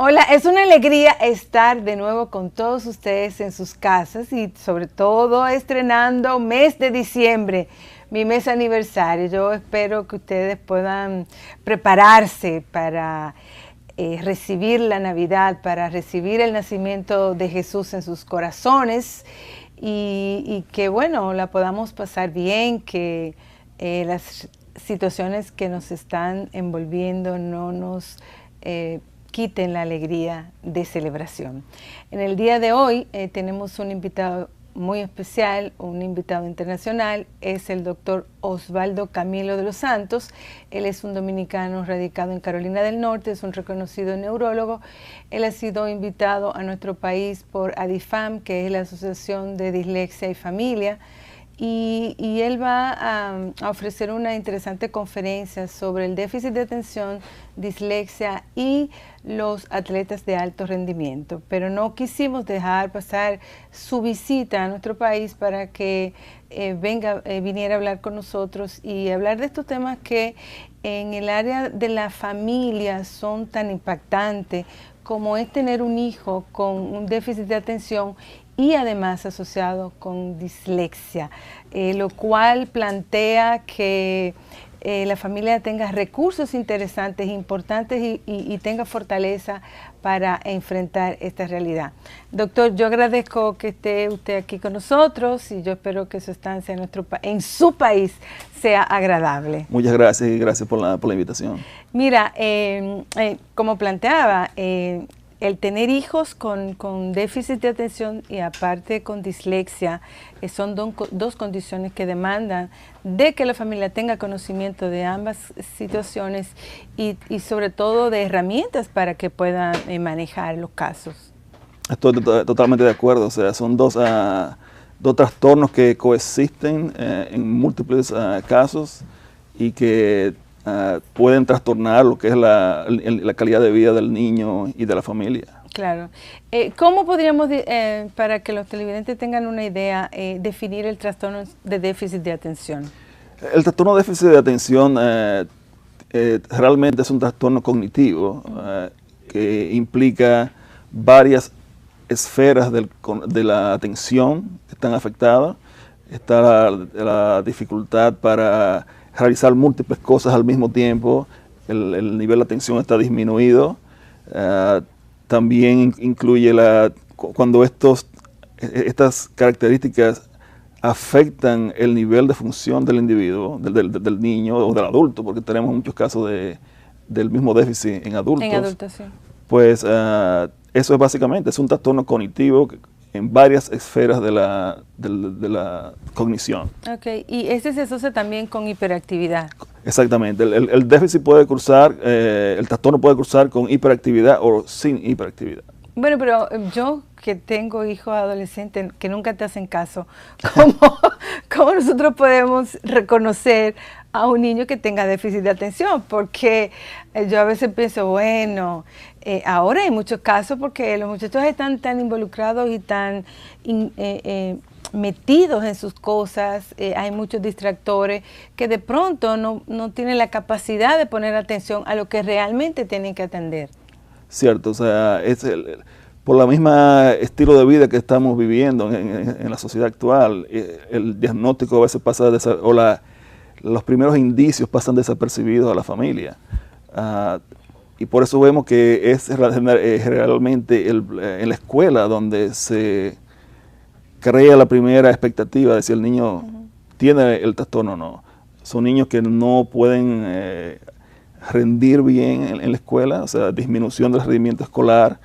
Hola, es una alegría estar de nuevo con todos ustedes en sus casas y sobre todo estrenando mes de diciembre, mi mes aniversario. Yo espero que ustedes puedan prepararse para recibir la Navidad, para recibir el nacimiento de Jesús en sus corazones y que bueno, la podamos pasar bien, que las situaciones que nos están envolviendo no nos quiten la alegría de celebración. En el día de hoy tenemos un invitado muy especial, un invitado internacional, es el doctor Osvaldo Camilo de los Santos. Él es un dominicano radicado en Carolina del Norte, es un reconocido neurólogo. Él ha sido invitado a nuestro país por ADIFAM, que es la Asociación de Dislexia y Familia, y él va a ofrecer una interesante conferencia sobre el déficit de atención, dislexia y los atletas de alto rendimiento. Pero no quisimos dejar pasar su visita a nuestro país para que viniera a hablar con nosotros y hablar de estos temas que en el área de la familia son tan impactantes, como es tener un hijo con un déficit de atención y además asociado con dislexia, lo cual plantea que la familia tenga recursos interesantes, importantes y tenga fortaleza para enfrentar esta realidad. Doctor, yo agradezco que esté usted aquí con nosotros y yo espero que su estancia en su país sea agradable. Muchas gracias y gracias por la invitación. Mira, como planteaba, el tener hijos con déficit de atención y aparte con dislexia son dos condiciones que demandan de que la familia tenga conocimiento de ambas situaciones y sobre todo de herramientas para que puedan manejar los casos. Estoy totalmente de acuerdo, o sea, son dos trastornos que coexisten en múltiples casos y que pueden trastornar lo que es la calidad de vida del niño y de la familia. Claro. ¿Cómo podríamos, para que los televidentes tengan una idea, definir el trastorno de déficit de atención? El trastorno de déficit de atención realmente es un trastorno cognitivo que implica varias esferas de la atención que están afectadas. Está la dificultad para realizar múltiples cosas al mismo tiempo, el nivel de atención está disminuido. También incluye cuando estas características afectan el nivel de función del individuo, del niño o del adulto, porque tenemos muchos casos del mismo déficit en adultos. En adultos, sí. Pues eso es básicamente, es un trastorno cognitivo en varias esferas de la cognición. Ok, y este se asocia también con hiperactividad. Exactamente, el déficit puede cursar, el trastorno puede cursar con hiperactividad o sin hiperactividad. Bueno, pero yo que tengo hijos adolescentes que nunca te hacen caso, ¿cómo nosotros podemos reconocer a un niño que tenga déficit de atención? Porque yo a veces pienso, bueno, ahora hay muchos casos porque los muchachos están tan involucrados y tan metidos en sus cosas, hay muchos distractores que de pronto no tienen la capacidad de poner atención a lo que realmente tienen que atender. Cierto, o sea, por la misma estilo de vida que estamos viviendo en la sociedad actual, el diagnóstico a veces pasa los primeros indicios pasan desapercibidos a la familia. Y por eso vemos que es generalmente en la escuela donde se crea la primera expectativa de si el niño tiene el trastorno o no. Son niños que no pueden rendir bien en la escuela, o sea, disminución del rendimiento escolar,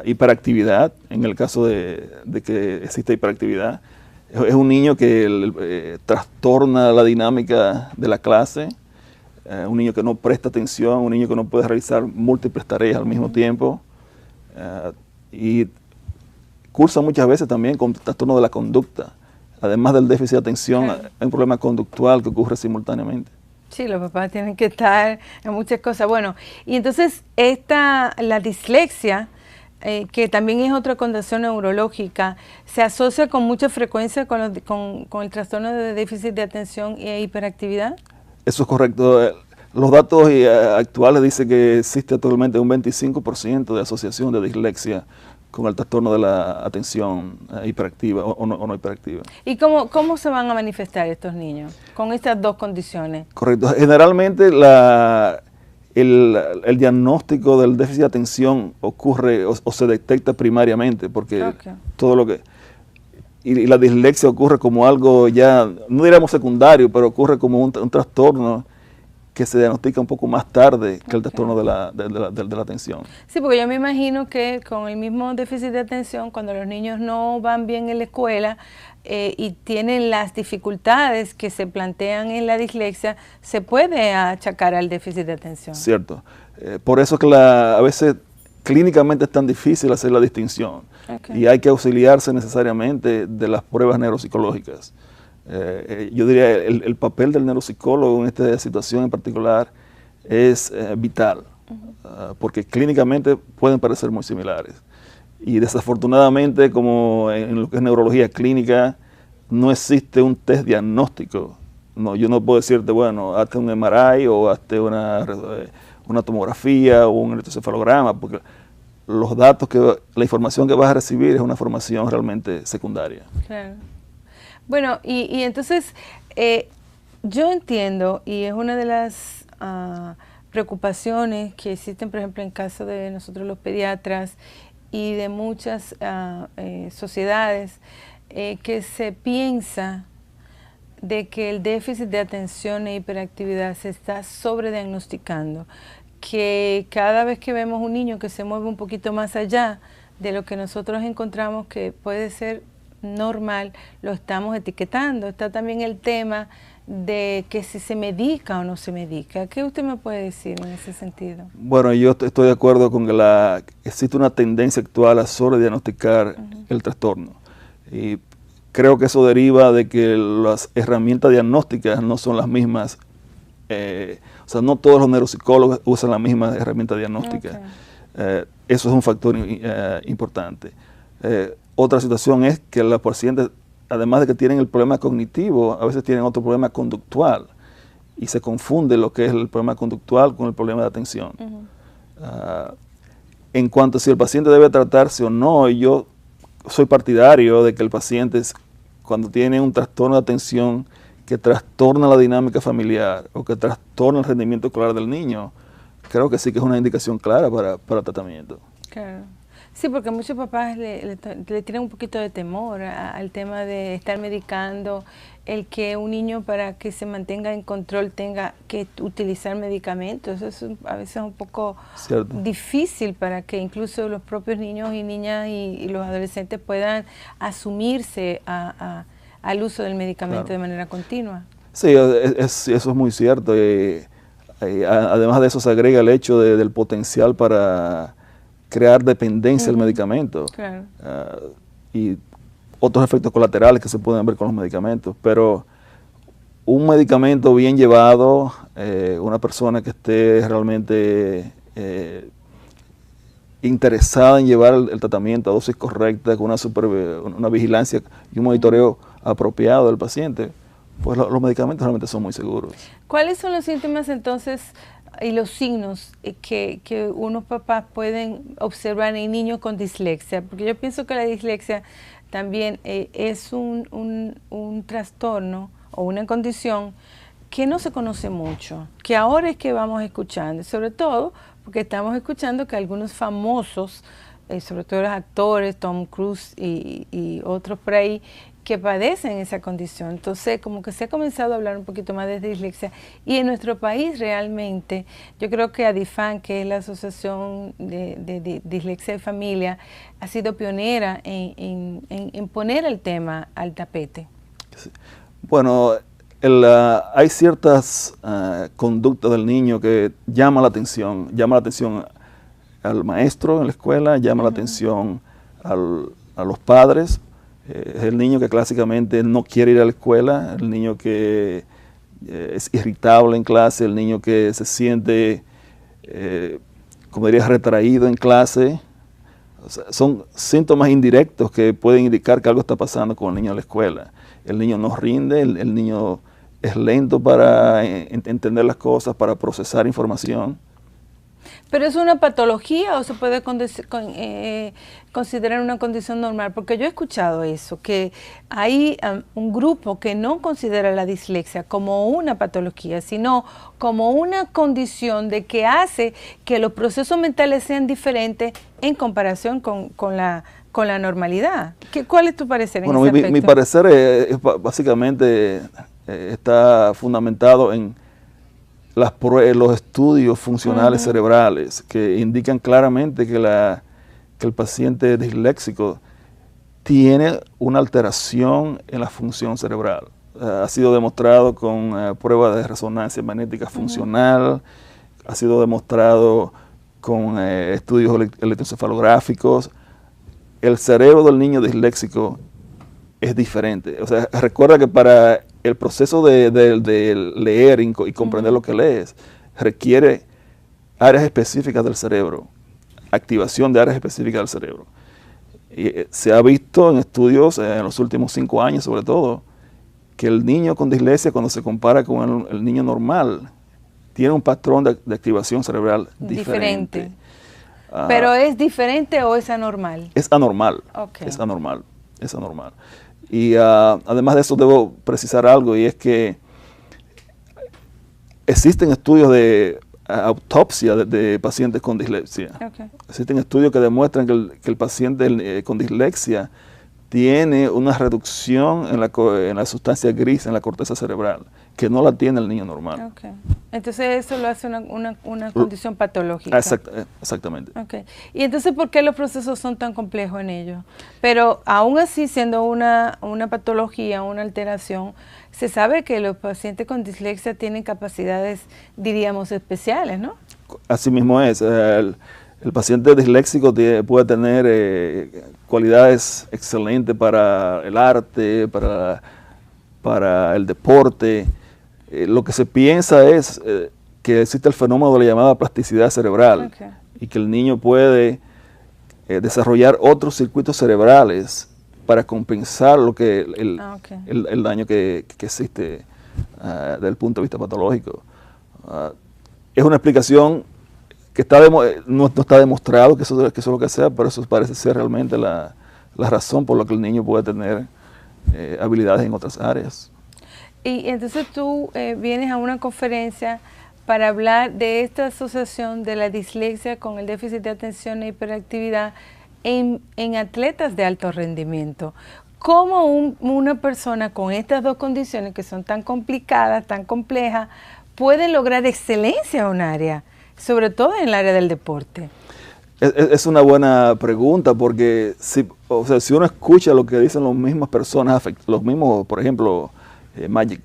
hiperactividad, en el caso de que existe hiperactividad. Es un niño que trastorna la dinámica de la clase, un niño que no presta atención, un niño que no puede realizar múltiples tareas al mismo tiempo, y cursa muchas veces también con trastorno de la conducta. Además del déficit de atención, hay un problema conductual que ocurre simultáneamente. Sí, los papás tienen que estar en muchas cosas. Bueno, y entonces la dislexia, que también es otra condición neurológica, se asocia con mucha frecuencia con el trastorno de déficit de atención e hiperactividad. Eso es correcto. Los datos actuales dicen que existe actualmente un 25% de asociación de dislexia con el trastorno de la atención hiperactiva o no hiperactiva. ¿Y cómo se van a manifestar estos niños con estas dos condiciones? Correcto. Generalmente el diagnóstico del déficit de atención ocurre o se detecta primariamente, porque todo lo que... Y la dislexia ocurre como algo ya, no diríamos secundario, pero ocurre como un trastorno que se diagnostica un poco más tarde que el trastorno de la atención. Sí, porque yo me imagino que con el mismo déficit de atención, cuando los niños no van bien en la escuela y tienen las dificultades que se plantean en la dislexia, se puede achacar al déficit de atención. Cierto. Por eso es que a veces clínicamente es tan difícil hacer la distinción. Y hay que auxiliarse necesariamente de las pruebas neuropsicológicas. Yo diría el papel del neuropsicólogo en esta situación en particular es vital, porque clínicamente pueden parecer muy similares. Y desafortunadamente, como en lo que es neurología clínica, no existe un test diagnóstico. No, yo no puedo decirte, bueno, hazte un MRI o hazte una tomografía o un electroencefalograma, porque los datos, la información que vas a recibir es una información realmente secundaria. Claro. Bueno, y entonces yo entiendo, y es una de las preocupaciones que existen, por ejemplo, en caso de nosotros los pediatras y de muchas sociedades, que se piensa de que el déficit de atención e hiperactividad se está sobrediagnosticando, que cada vez que vemos un niño que se mueve un poquito más allá de lo que nosotros encontramos que puede ser normal, lo estamos etiquetando. Está también el tema de que si se medica o no se medica. ¿Qué usted me puede decir en ese sentido? Bueno, yo estoy de acuerdo con que existe una tendencia actual a sobrediagnosticar el trastorno. Y creo que eso deriva de que las herramientas diagnósticas no son las mismas. O sea, no todos los neuropsicólogos usan la misma herramienta diagnóstica. Eso es un factor importante. Otra situación es que los pacientes, además de que tienen el problema cognitivo, a veces tienen otro problema conductual y se confunde lo que es el problema conductual con el problema de atención. En cuanto a si el paciente debe tratarse o no, yo soy partidario de que el paciente, cuando tiene un trastorno de atención que trastorna la dinámica familiar o que trastorna el rendimiento escolar del niño, creo que sí que es una indicación clara para tratamiento. Claro. Sí, porque muchos papás le tienen un poquito de temor al tema de estar medicando, el que un niño para que se mantenga en control tenga que utilizar medicamentos. Eso es a veces un poco difícil para que incluso los propios niños y niñas y los adolescentes puedan asumirse al uso del medicamento de manera continua. Sí, eso es muy cierto. Además de eso se agrega el hecho del potencial para crear dependencia del medicamento y otros efectos colaterales que se pueden ver con los medicamentos, pero un medicamento bien llevado, una persona que esté realmente interesada en llevar el tratamiento a dosis correcta, con una vigilancia y un monitoreo apropiado del paciente, pues los medicamentos realmente son muy seguros. ¿Cuáles son los síntomas entonces y los signos que unos papás pueden observar en niños con dislexia? Porque yo pienso que la dislexia también es un trastorno o una condición que no se conoce mucho, que ahora es que vamos escuchando, y sobre todo porque estamos escuchando que algunos famosos, sobre todo los actores, Tom Cruise y otros por ahí, que padecen esa condición. Entonces, como que se ha comenzado a hablar un poquito más de dislexia. Y en nuestro país realmente, yo creo que ADIFAN, que es la Asociación de Dislexia y Familia, ha sido pionera en poner el tema al tapete. Sí. Bueno, hay ciertas conductas del niño que llama la atención al maestro en la escuela, llama la atención a los padres. Es el niño que clásicamente no quiere ir a la escuela, el niño que es irritable en clase, el niño que se siente, como diría, retraído en clase. O sea, son síntomas indirectos que pueden indicar que algo está pasando con el niño en la escuela. El niño no rinde, el niño es lento para entender las cosas, para procesar información. ¿Pero es una patología o se puede considerar una condición normal? Porque yo he escuchado eso, que hay un grupo que no considera la dislexia como una patología, sino como una condición de que hace que los procesos mentales sean diferentes en comparación con la normalidad. ¿Cuál es tu parecer en ese aspecto? Mi parecer es básicamente está fundamentado en los estudios funcionales cerebrales que indican claramente que el paciente disléxico tiene una alteración en la función cerebral. Ha sido demostrado con pruebas de resonancia magnética funcional, ha sido demostrado con estudios electroencefalográficos. El cerebro del niño disléxico es diferente. O sea, recuerda que para el proceso de leer y comprender lo que lees requiere áreas específicas del cerebro, activación de áreas específicas del cerebro. Y se ha visto en estudios en los últimos 5 años, sobre todo, que el niño con dislexia, cuando se compara con el niño normal, tiene un patrón de activación cerebral diferente. ¿Pero es diferente o es anormal? Es anormal, Okay. Es anormal. Y además de eso debo precisar algo, y es que existen estudios de autopsia de pacientes con dislexia. Okay. Existen estudios que demuestran que el paciente con dislexia tiene una reducción en la sustancia gris en la corteza cerebral, que no la tiene el niño normal. Okay. Entonces eso lo hace una condición patológica. Exactamente. Okay. Y entonces, ¿por qué los procesos son tan complejos en ellos? Pero aún así, siendo una patología, una alteración, se sabe que los pacientes con dislexia tienen capacidades, diríamos, especiales, ¿no? Así mismo es. El paciente disléxico puede tener cualidades excelentes para el arte, para el deporte. Lo que se piensa es que existe el fenómeno de la llamada plasticidad cerebral, okay, y que el niño puede desarrollar otros circuitos cerebrales para compensar el daño que existe desde el punto de vista patológico. Es una explicación que no está demostrado que eso es lo que sea, pero eso parece ser realmente la razón por la que el niño puede tener habilidades en otras áreas. Y entonces tú vienes a una conferencia para hablar de esta asociación de la dislexia con el déficit de atención e hiperactividad en atletas de alto rendimiento. ¿Cómo una persona con estas dos condiciones que son tan complicadas, tan complejas, puede lograr excelencia en un área, sobre todo en el área del deporte? Es una buena pregunta, porque si uno escucha lo que dicen las mismas personas, los mismos, por ejemplo, Magic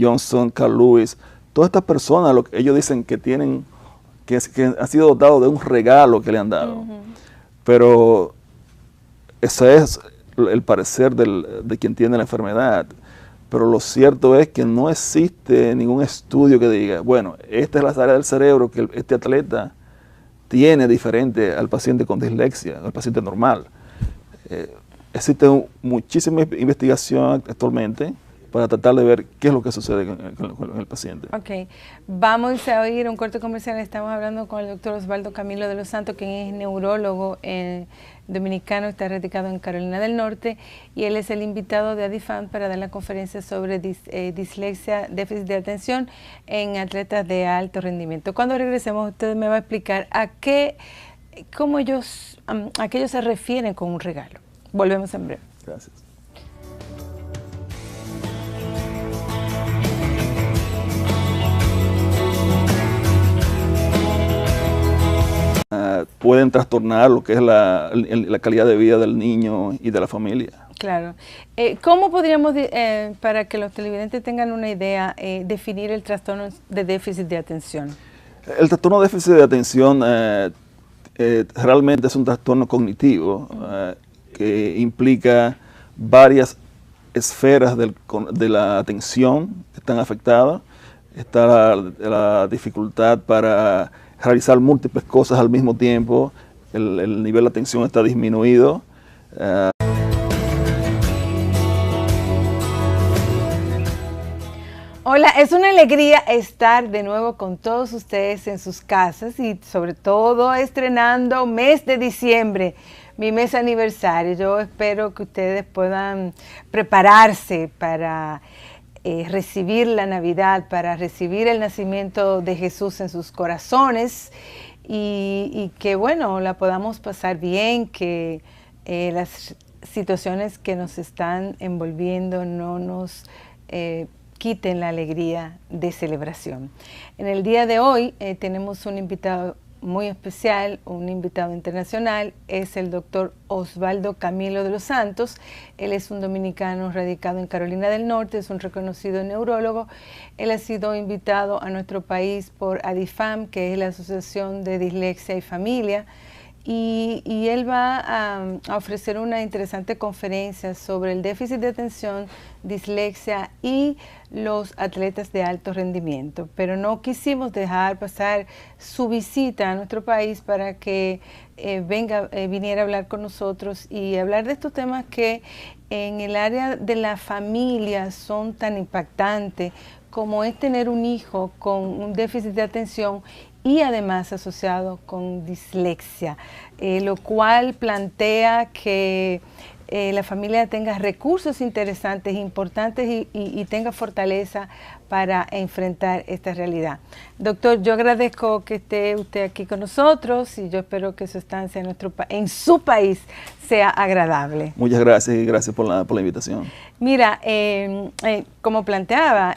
Johnson, Carl Lewis, todas estas personas, ellos dicen que tienen, que han sido dotados de un regalo que le han dado. Pero ese es el parecer de quien tiene la enfermedad. Pero lo cierto es que no existe ningún estudio que diga, bueno, esta es la área del cerebro que este atleta tiene diferente al paciente con dislexia, al paciente normal. Existe muchísima investigación actualmente para tratar de ver qué es lo que sucede con el paciente. Ok, vamos a oír un corte comercial. Estamos hablando con el doctor Osvaldo Camilo de los Santos, quien es neurólogo dominicano, está radicado en Carolina del Norte, y él es el invitado de ADIFAN para dar la conferencia sobre dislexia, déficit de atención en atletas de alto rendimiento. Cuando regresemos, usted me va a explicar a qué ellos se refieren con un regalo. Volvemos en breve. Gracias. Pueden trastornar lo que es la calidad de vida del niño y de la familia. Claro. ¿Cómo podríamos, para que los televidentes tengan una idea, definir el trastorno de déficit de atención? El trastorno de déficit de atención realmente es un trastorno cognitivo que implica varias esferas de la atención que están afectadas. Está la dificultad para realizar múltiples cosas al mismo tiempo, el nivel de atención está disminuido. Hola, es una alegría estar de nuevo con todos ustedes en sus casas y sobre todo estrenando mes de diciembre, mi mes aniversario. Yo espero que ustedes puedan prepararse para recibir la Navidad, para recibir el nacimiento de Jesús en sus corazones y que bueno, la podamos pasar bien, que las situaciones que nos están envolviendo no nos quiten la alegría de celebración. En el día de hoy tenemos un invitado muy especial, un invitado internacional, es el doctor Osvaldo Camilo de los Santos. Él es un dominicano radicado en Carolina del Norte, es un reconocido neurólogo. Él ha sido invitado a nuestro país por ADIFAM, que es la Asociación de Dislexia y Familia, y él va a ofrecer una interesante conferencia sobre el déficit de atención, dislexia y los atletas de alto rendimiento. Pero no quisimos dejar pasar su visita a nuestro país para que viniera a hablar con nosotros y hablar de estos temas que en el área de la familia son tan impactantes, como es tener un hijo con un déficit de atención y además asociado con dislexia, lo cual plantea que la familia tenga recursos interesantes, importantes y tenga fortaleza para enfrentar esta realidad. Doctor, yo agradezco que esté usted aquí con nosotros y yo espero que su estancia en su país sea agradable. Muchas gracias y gracias por la invitación. Mira, como planteaba,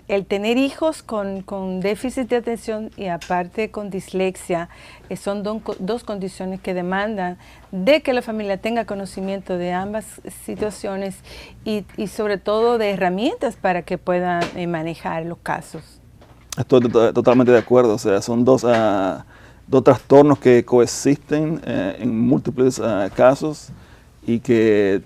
el tener hijos con déficit de atención y aparte con dislexia son dos condiciones que demandan de que la familia tenga conocimiento de ambas situaciones y sobre todo de herramientas para que puedan manejar los casos. Estoy totalmente de acuerdo, o sea, son dos trastornos que coexisten en múltiples casos y que